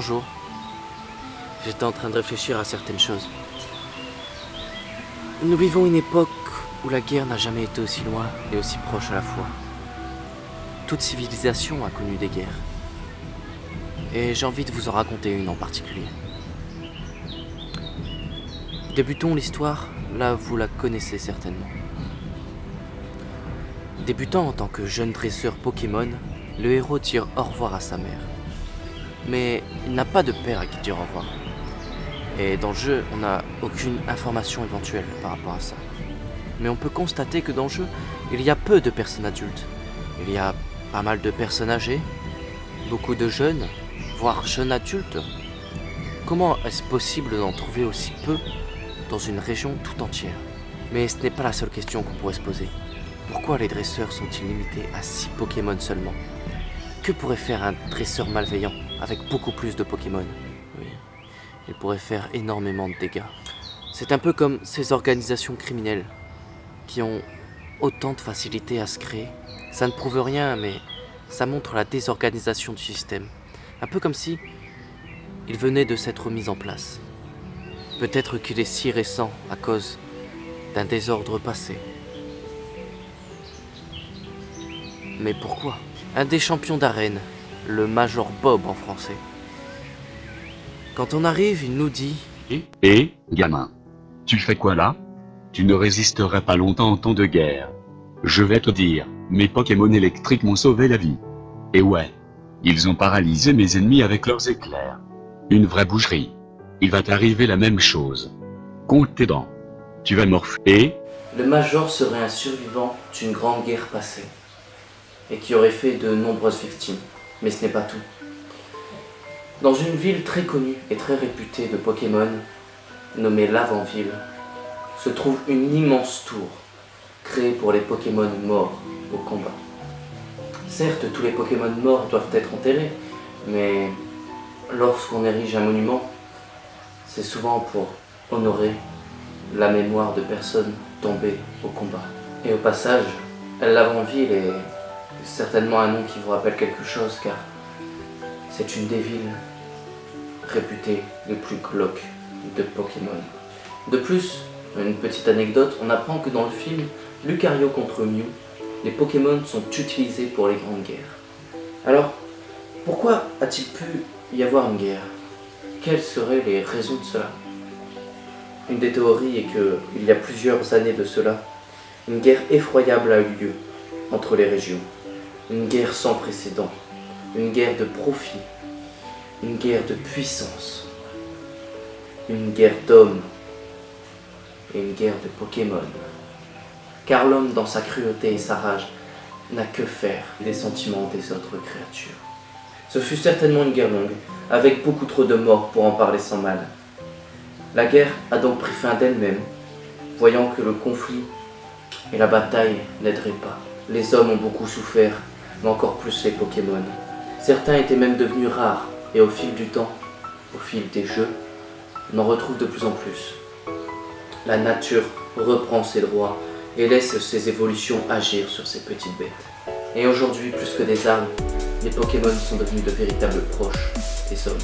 jour, j'étais en train de réfléchir à certaines choses. Nous vivons une époque où la guerre n'a jamais été aussi loin et aussi proche à la fois. Toute civilisation a connu des guerres. Et j'ai envie de vous en raconter une en particulier. Débutons l'histoire, là vous la connaissez certainement. Débutant en tant que jeune dresseur Pokémon, le héros dit au revoir à sa mère. Mais il n'a pas de père à qui dire au revoir. Et dans le jeu, on n'a aucune information éventuelle par rapport à ça. Mais on peut constater que dans le jeu, il y a peu de personnes adultes. Il y a pas mal de personnes âgées, beaucoup de jeunes, voire jeunes adultes. Comment est-ce possible d'en trouver aussi peu dans une région tout entière? Mais ce n'est pas la seule question qu'on pourrait se poser. Pourquoi les dresseurs sont-ils limités à 6 Pokémon seulement? Que pourrait faire un dresseur malveillant avec beaucoup plus de Pokémon? Oui, il pourrait faire énormément de dégâts. C'est un peu comme ces organisations criminelles qui ont autant de facilité à se créer. Ça ne prouve rien, mais ça montre la désorganisation du système. Un peu comme si il venait de s'être mis en place. Peut-être qu'il est si récent à cause d'un désordre passé. Mais pourquoi? Un des champions d'arène, le Major Bob en français. Quand on arrive, il nous dit « gamin, tu fais quoi là? Tu ne résisterais pas longtemps en temps de guerre. Je vais te dire, mes Pokémon électriques m'ont sauvé la vie. Et ouais, ils ont paralysé mes ennemis avec leurs éclairs. Une vraie boucherie. Il va t'arriver la même chose. Compte tes dents. Tu vas morfler. » Le Major serait un survivant d'une grande guerre passée et qui aurait fait de nombreuses victimes. Mais ce n'est pas tout. Dans une ville très connue et très réputée de Pokémon, nommée Lavanville, se trouve une immense tour, créée pour les Pokémon morts au combat. Certes, tous les Pokémon morts doivent être enterrés, mais lorsqu'on érige un monument, c'est souvent pour honorer la mémoire de personnes tombées au combat. Et au passage, Lavanville est certainement un nom qui vous rappelle quelque chose, car c'est une des villes réputées les plus glauques de Pokémon. De plus, une petite anecdote, on apprend que dans le film Lucario contre Mew, les Pokémon sont utilisés pour les grandes guerres. Alors, pourquoi a-t-il pu y avoir une guerre? Quelles seraient les raisons de cela? Une des théories est que, il y a plusieurs années de cela, une guerre effroyable a eu lieu entre les régions. Une guerre sans précédent, une guerre de profit, une guerre de puissance, une guerre d'hommes et une guerre de Pokémon. Car l'homme, dans sa cruauté et sa rage, n'a que faire des sentiments des autres créatures. Ce fut certainement une guerre longue, avec beaucoup trop de morts pour en parler sans mal. La guerre a donc pris fin d'elle-même, voyant que le conflit et la bataille n'aideraient pas. Les hommes ont beaucoup souffert, mais encore plus les Pokémon. Certains étaient même devenus rares, et au fil du temps, au fil des jeux, on en retrouve de plus en plus. La nature reprend ses droits et laisse ses évolutions agir sur ces petites bêtes. Et aujourd'hui, plus que des armes, les Pokémon sont devenus de véritables proches des hommes.